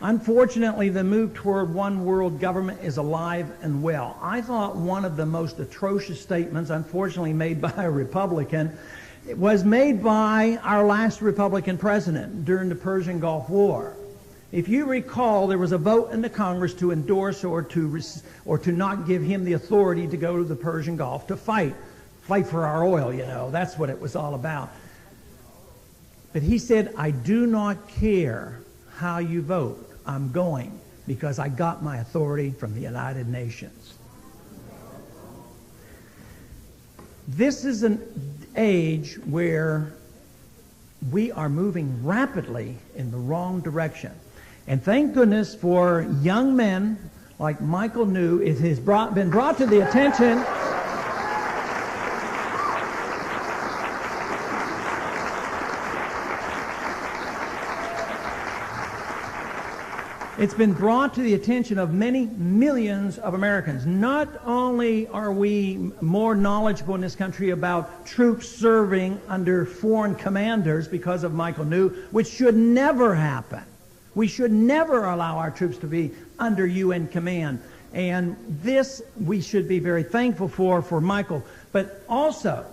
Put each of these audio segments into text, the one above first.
Unfortunately, the move toward one world government is alive and well. I thought one of the most atrocious statements, unfortunately made by a Republican, was made by our last Republican president during the Persian Gulf War. If you recall, there was a vote in the Congress to endorse or to not give him the authority to go to the Persian Gulf to fight for our oil, you know. That's what it was all about. But he said, I do not care how you vote. I'm going because I got my authority from the United Nations. This is an age where we are moving rapidly in the wrong direction. And thank goodness for young men like Michael New. It has been brought to the attention. It's been brought to the attention of many millions of Americans. Not only are we more knowledgeable in this country about troops serving under foreign commanders because of Michael New, which should never happen. We should never allow our troops to be under UN command. And this we should be very thankful for Michael. But also,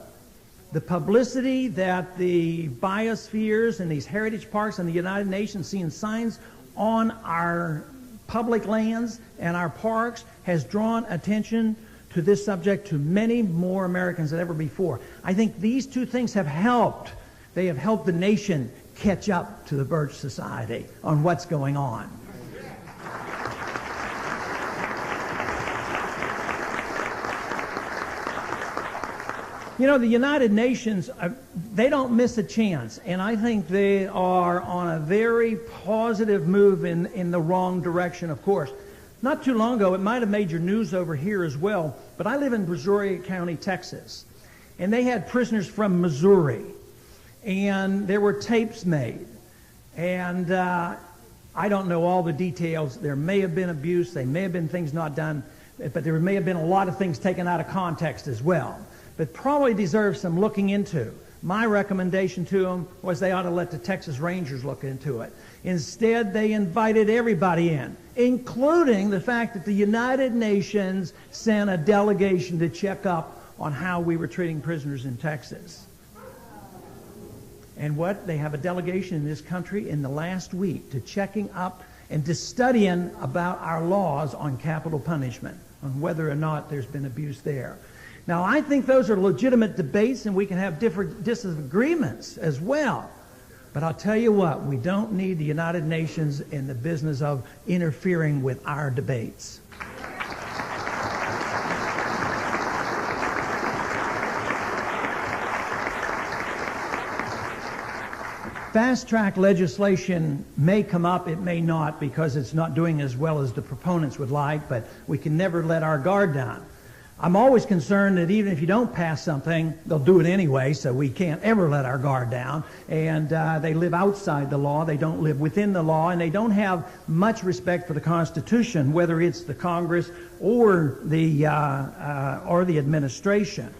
the publicity that the biospheres and these heritage parks and the United Nations seeing signs on our public lands and our parks has drawn attention to this subject to many more Americans than ever before. I think these two things have helped. They have helped the nation catch up to the Birch Society on what's going on. You know, the United Nations, they don't miss a chance, and I think they are on a very positive move in the wrong direction, of course. Not too long ago, it might have made your news over here as well, but I live in Brazoria County, Texas, and they had prisoners from Missouri, and there were tapes made, and I don't know all the details. There may have been abuse, there may have been things not done, but there may have been a lot of things taken out of context as well. But probably deserves some looking into. My recommendation to them was they ought to let the Texas Rangers look into it. Instead, they invited everybody in, including the fact that the United Nations sent a delegation to check up on how we were treating prisoners in Texas. And what? They have a delegation in this country in the last week to checking up and to studying about our laws on capital punishment, on whether or not there's been abuse there. Now, I think those are legitimate debates, and we can have different disagreements as well. But I'll tell you what, we don't need the United Nations in the business of interfering with our debates. Fast-track legislation may come up, it may not, because it's not doing as well as the proponents would like, but we can never let our guard down. I'm always concerned that even if you don't pass something, they'll do it anyway, so we can't ever let our guard down. And they live outside the law, they don't live within the law, and they don't have much respect for the Constitution, whether it's the Congress or the administration.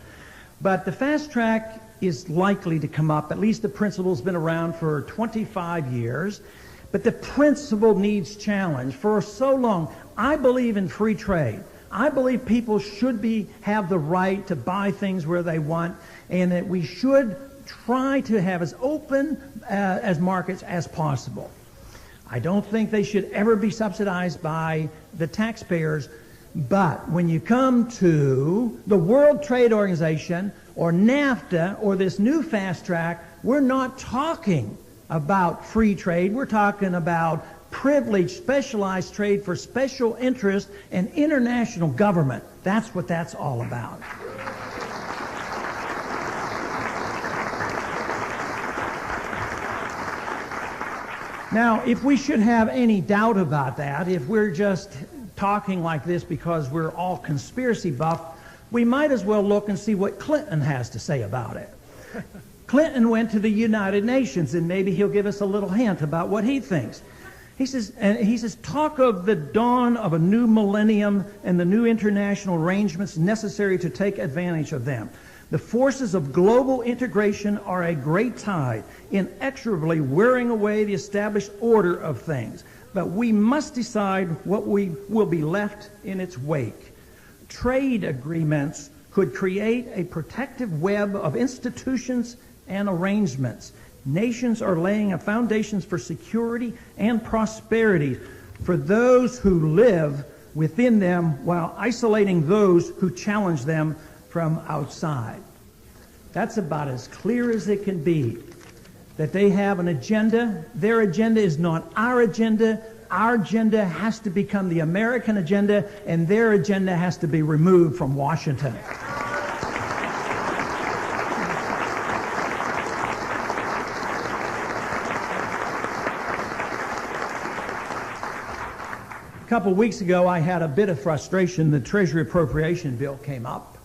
But the fast track is likely to come up. At least the principle's been around for 25 years. But the principle needs challenge. For so long, I believe in free trade. I believe people should have the right to buy things where they want, and that we should try to have as open as markets as possible. I don't think they should ever be subsidized by the taxpayers, but when you come to the World Trade Organization or NAFTA or this new fast track, we're not talking about free trade. We're talking about privileged, specialized trade for special interest and international government. That's what that's all about. Now, if we should have any doubt about that, if we're just talking like this because we're all conspiracy buff, we might as well look and see what Clinton has to say about it. Clinton went to the United Nations, and maybe he'll give us a little hint about what he thinks. He says, talk of the dawn of a new millennium and the new international arrangements necessary to take advantage of them. The forces of global integration are a great tide, inexorably wearing away the established order of things. but we must decide what will be left in its wake. Trade agreements could create a protective web of institutions and arrangements. Nations are laying a foundations for security and prosperity for those who live within them while isolating those who challenge them from outside. That's about as clear as it can be, that they have an agenda. Their agenda is not our agenda. Our agenda has to become the American agenda, and their agenda has to be removed from Washington. A couple of weeks ago, I had a bit of frustration. The Treasury Appropriation Bill came up.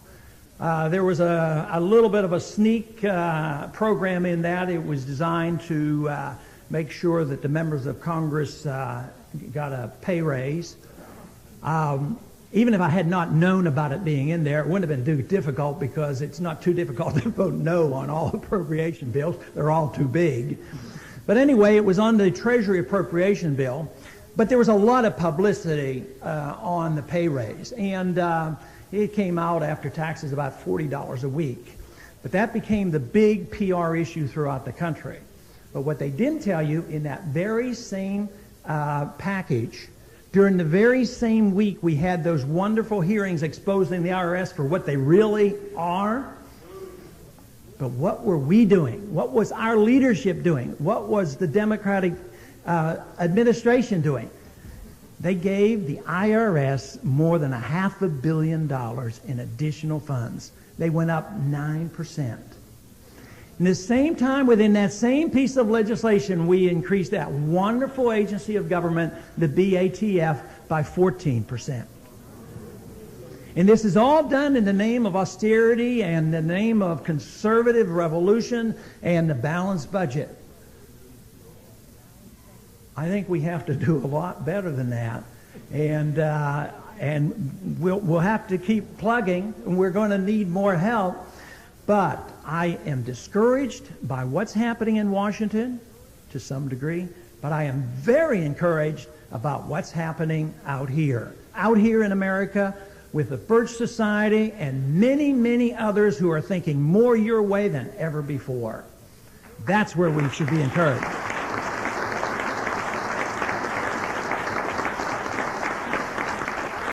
There was a little bit of a sneak program in that. It was designed to make sure that the members of Congress got a pay raise. Even if I had not known about it being in there, it wouldn't have been too difficult, because it's not too difficult to vote no on all appropriation bills. They're all too big. But anyway, it was on the Treasury Appropriation Bill. But there was a lot of publicity on the pay raise, and it came out after taxes about $40 a week. But that became the big PR issue throughout the country. But what they didn't tell you, in that very same package, during the very same week we had those wonderful hearings exposing the IRS for what they really are. But what were we doing? What was our leadership doing? What was the Democratic administration doing? They gave the IRS more than $500 million in additional funds. They went up 9%. In the same time, within that same piece of legislation, we increased that wonderful agency of government, the BATF, by 14%. And this is all done in the name of austerity and the name of conservative revolution and the balanced budget. I think we have to do a lot better than that, and we'll have to keep plugging, and we're going to need more help. But I am discouraged by what's happening in Washington to some degree, but I am very encouraged about what's happening out here in America, with the Birch Society and many, many others who are thinking more your way than ever before. That's where we should be encouraged.